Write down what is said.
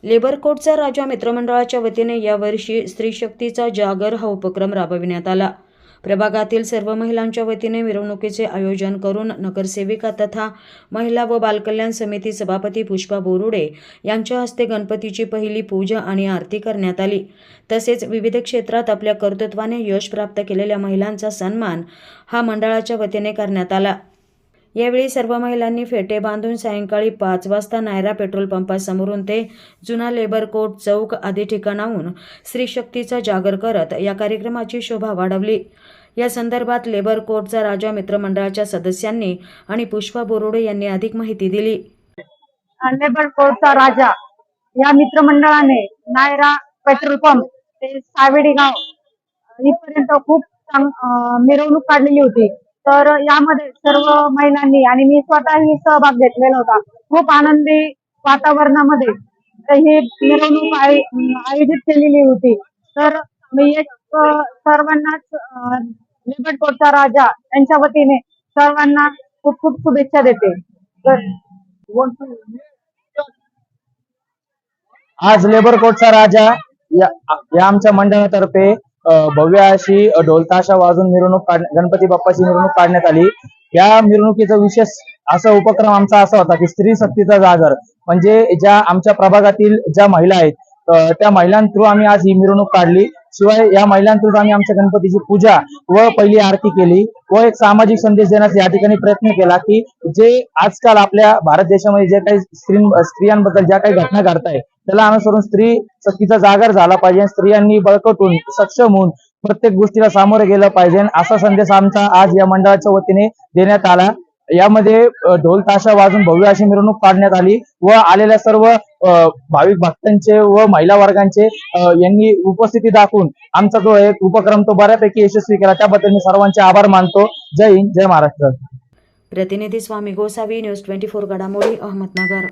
Labour कोडचा राजा मित्रमंडळाच्या वतीने यावर्षी स्त्री शक्तीचा जागर हा उपक्रम राबविण्यात आला। प्रभागातील सर्व महिलांच्या वतीने मिरवणुकीचे आयोजन करून नगरसेविका तथा महिला व बालकल्याण समिती सभापती पुष्पा बोरुडे यांच्या हस्ते गणपतीची पहिली पूजा आणि आरती करण्यात आली। तसेच विविध क्षेत्रात आपल्या कर्तृत्वाने यश प्राप्त केलेल्या महिलांचा सन्मान हा मंडळाच्या वतीने करण्यात आला। यावेळी सर्व महिलांनी फेटे बांधून सायंकाळी 5 वाजता नायरा पेट्रोल पंपासमोरून ते जुना लेबर कोड चौक आदी ठिकाणाहून स्त्री शक्तीचा जागर करत या कार्यक्रमाची शोभा वाढवली। या संदर्भात लेबर कोडचा राजा मित्रमंडळाच्या सदस्यांनी आणि पुष्पा बोरुडे यांनी अधिक माहिती दिली। लेबर कोडचा राजा या मित्रमंडळाने नायरा पेट्रोल पंप ते सावेडी गाव इथपर्यंत खूप मिरवणूक काढलेली होती। तर यामध्ये सर्व महिलांनी आणि मी स्वतःही सहभाग घेतलेला होता। खूप आनंदी वातावरणामध्ये ही मिरवणूक आयोजित केलेली होती। तर मी सर्वांनाच लेबर कोडचा राजा यांच्या वतीने सर्वांना खूप खूप शुभेच्छा देते। आज लेबर कोडचा राजा या आमच्या मंडळातर्फे भव्य अशी ढोलताशा वाजून मिरवणूक गणपती बाप्पाची मिरवणूक काढण्यात आली। या मिरवणुकीचा विशेष असा उपक्रम आमचा असा होता की स्त्री शक्तीचा जागर, म्हणजे ज्या आमच्या प्रभागातील ज्या महिला आहेत त्या महिलांथ्रू आम्ही आज ही मिरवणूक काढली। शिवाय या महिलांथ्रू आम्ही आमच्या गणपतीची पूजा व पहिली आरती केली व एक सामाजिक संदेश देण्याचा या ठिकाणी प्रयत्न केला की जे आजकाल आपल्या भारत देशामध्ये जे काही स्त्रियांबद्दल ज्या काही घटना घडताय त्याला अनुसरून स्त्री शक्तीचा जागर झाला पाहिजे, स्त्रियांनी बळकट होऊन सक्षम होऊन प्रत्येक गोष्टीला सामोरे गेलं पाहिजे असा संदेश आमचा आज या मंडळाच्या वतीने देण्यात आला। यामध्ये ढोल ताशा वाजून भव्य अशी मिरवणूक काढण्यात आली व आलेल्या सर्व भाविक भक्तांचे व महिला वर्गांचे यांनी उपस्थिती दाखवून आमचा जो एक उपक्रम तो बऱ्यापैकी यशस्वी केला, त्याबद्दल मी सर्वांचे आभार मानतो। जय हिंद, जय महाराष्ट्र। प्रतिनिधी स्वामी गोसावी, न्यूज 24 घडामोडी, अहमदनगर।